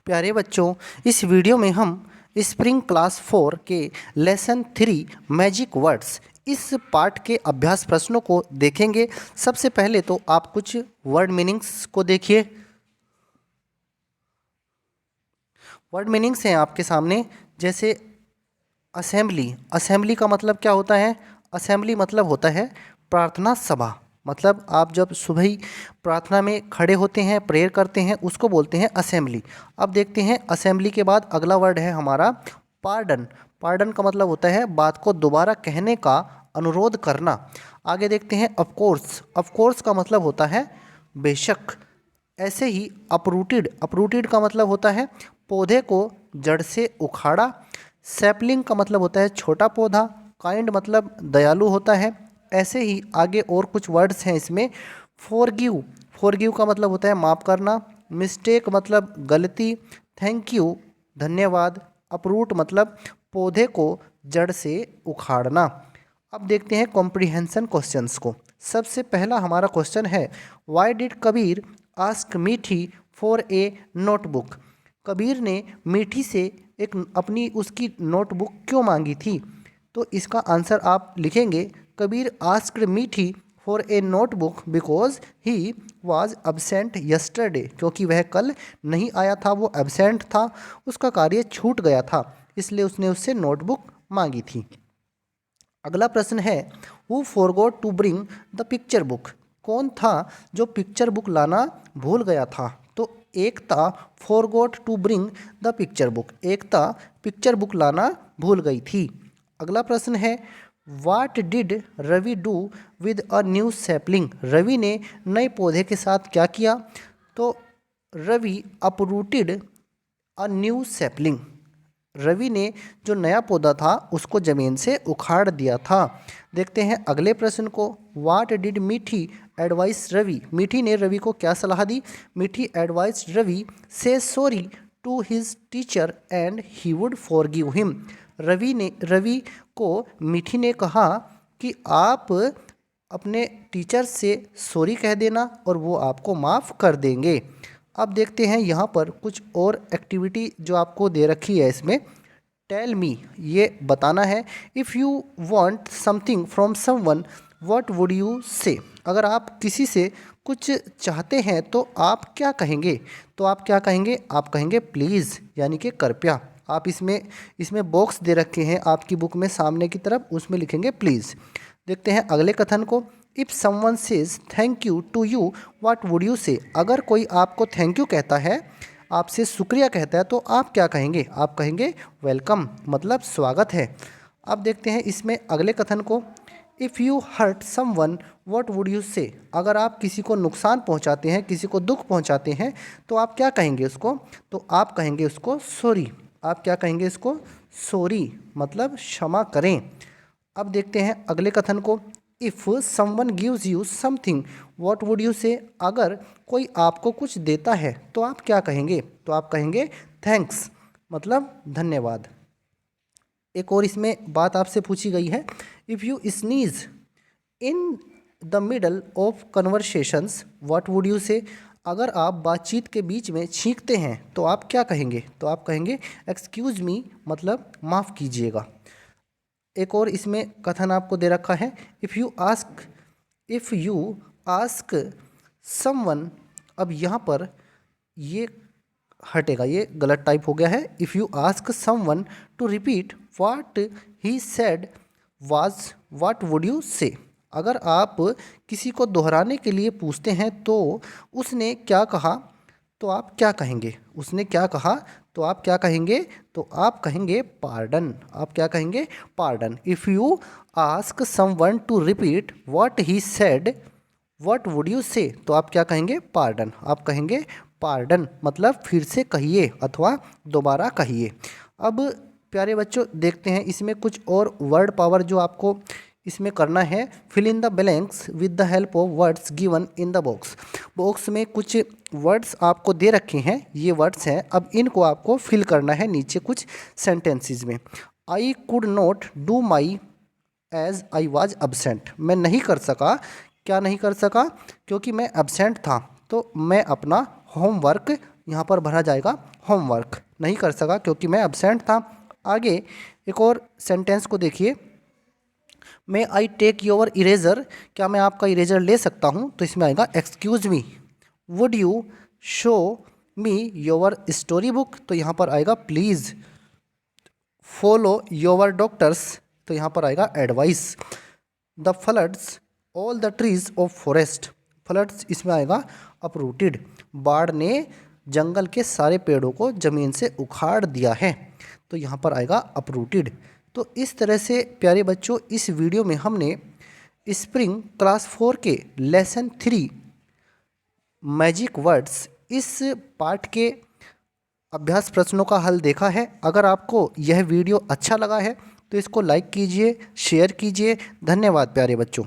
प्यारे बच्चों, इस वीडियो में हम स्प्रिंग क्लास 4 के लेसन 3 मैजिक वर्ड्स इस पार्ट के अभ्यास प्रश्नों को देखेंगे। सबसे पहले तो आप कुछ वर्ड मीनिंग्स को देखिए। वर्ड मीनिंग्स हैं आपके सामने, जैसे असेंबली। असेंबली का मतलब क्या होता है? असेंबली मतलब होता है प्रार्थना सभा। मतलब आप जब सुबह ही प्रार्थना में खड़े होते हैं, प्रेयर करते हैं, उसको बोलते हैं असेंबली। अब देखते हैं असेंबली के बाद अगला वर्ड है हमारा पार्डन। पार्डन का मतलब होता है बात को दोबारा कहने का अनुरोध करना। आगे देखते हैं ऑफकोर्स। ऑफकोर्स का मतलब होता है बेशक। ऐसे ही अपरूटेड। अपरूटेड का मतलब होता है पौधे को जड़ से उखाड़ा। सैपलिंग का मतलब होता है छोटा पौधा। काइंड मतलब दयालु होता है। ऐसे ही आगे और कुछ वर्ड्स हैं इसमें। फॉरगिव। फॉरगिव का मतलब होता है माफ़ करना। मिस्टेक मतलब गलती। थैंक यू धन्यवाद। अपरूट मतलब पौधे को जड़ से उखाड़ना। अब देखते हैं कॉम्प्रिहेंशन क्वेश्चंस को। सबसे पहला हमारा क्वेश्चन है, व्हाई डिड कबीर आस्क मीठी फॉर ए नोटबुक। कबीर ने मीठी से एक अपनी उसकी नोटबुक क्यों मांगी थी? तो इसका आंसर आप लिखेंगे, कबीर आस्क्ड मीठी for a notebook because he was absent yesterday. क्योंकि वह कल नहीं आया था, वो एबसेंट था, उसका कार्य छूट गया था, इसलिए उसने उससे नोटबुक मांगी थी। अगला प्रश्न है, who forgot to bring the picture book. कौन था जो पिक्चर बुक लाना भूल गया था? तो Ekta forgot to bring the picture book. Ekta picture book लाना भूल गई थी। अगला प्रश्न है, what did Ravi do with a new sapling. Ravi ने नए पौधे के साथ क्या किया? तो Ravi uprooted a new sapling. Ravi ने जो नया पौधा था उसको ज़मीन से उखाड़ दिया था। देखते हैं अगले प्रश्न को, वाट डिड मीठी एडवाइस रवि। मीठी ने रवि को क्या सलाह दी? मीठी एडवाइस रवि से sorry to his teacher and he would forgive him. Ravi को मीठी ने कहा कि आप अपने टीचर से सॉरी कह देना और वो आपको माफ़ कर देंगे। अब देखते हैं यहाँ पर कुछ और एक्टिविटी जो आपको दे रखी है इसमें। टेल मी, ये बताना है। If you want something from someone what would you say. अगर आप किसी से कुछ चाहते हैं तो आप क्या कहेंगे? तो आप क्या कहेंगे? आप कहेंगे प्लीज़, यानी कि कृपया। आप इसमें बॉक्स दे रखे हैं आपकी बुक में सामने की तरफ, उसमें लिखेंगे प्लीज़। देखते हैं अगले कथन को, if someone says thank you to you what would you say. अगर कोई आपको थैंक यू कहता है, आपसे शुक्रिया कहता है, तो आप क्या कहेंगे? आप कहेंगे वेलकम, मतलब स्वागत है। अब देखते हैं इसमें अगले कथन को, if you hurt someone what would you say. अगर आप किसी को नुकसान पहुंचाते हैं, किसी को दुख पहुंचाते हैं, तो आप क्या कहेंगे उसको? तो आप कहेंगे उसको सॉरी। आप क्या कहेंगे इसको? सॉरी, मतलब क्षमा करें। अब देखते हैं अगले कथन को, if someone gives you something what would you say. अगर कोई आपको कुछ देता है तो आप क्या कहेंगे? तो आप कहेंगे थैंक्स, मतलब धन्यवाद। एक और इसमें बात आपसे पूछी गई है, if you sneeze in the middle of conversations what would you say. अगर आप बातचीत के बीच में छींकते हैं तो आप क्या कहेंगे? तो आप कहेंगे एक्सक्यूज़ मी, मतलब माफ़ कीजिएगा। एक और इसमें कथन आपको दे रखा है, इफ़ यू आस्क समवन। अब यहाँ पर ये हटेगा, ये गलत टाइप हो गया है। If you ask someone to repeat what he said was what would you say. अगर आप किसी को दोहराने के लिए पूछते हैं तो उसने क्या कहा, तो आप क्या कहेंगे? उसने क्या कहा, तो आप क्या कहेंगे? तो आप कहेंगे पार्डन। आप क्या कहेंगे? Pardon. If you ask someone to repeat what he said what would you say, तो आप क्या कहेंगे? पार्डन। आप कहेंगे पार्डन, मतलब फिर से कहिए अथवा दोबारा कहिए। अब प्यारे बच्चों देखते हैं इसमें कुछ और वर्ड पावर जो आपको इसमें करना है। Fill in the blanks with the help of words given in the box. Box में कुछ वर्ड्स आपको दे रखे हैं, ये वर्ड्स हैं। अब इनको आपको फिल करना है नीचे कुछ सेंटेंसेस में। I could not do my as I was absent. मैं नहीं कर सका। क्या नहीं कर सका? क्योंकि मैं एबसेंट था, तो मैं अपना होमवर्क यहाँ पर भरा जाएगा होमवर्क। नहीं कर सका क्योंकि मैं एब्सेंट था। आगे एक और सेंटेंस को देखिए, मे आई टेक योर इरेजर, क्या मैं आपका इरेजर ले सकता हूँ? तो इसमें आएगा excuse me. Would you show me your story book, तो यहाँ पर आएगा प्लीज़। फॉलो योर डॉक्टर्स, तो यहाँ पर आएगा advice. The floods all the trees of forest, floods इसमें आएगा अपरूटेड, बाढ़ ने जंगल के सारे पेड़ों को ज़मीन से उखाड़ दिया है, तो यहाँ पर आएगा अपरूटेड। तो इस तरह से प्यारे बच्चों इस वीडियो में हमने स्प्रिंग क्लास 4 के लेसन 3 मैजिक वर्ड्स इस पाठ के अभ्यास प्रश्नों का हल देखा है। अगर आपको यह वीडियो अच्छा लगा है तो इसको लाइक कीजिए, शेयर कीजिए। धन्यवाद प्यारे बच्चों।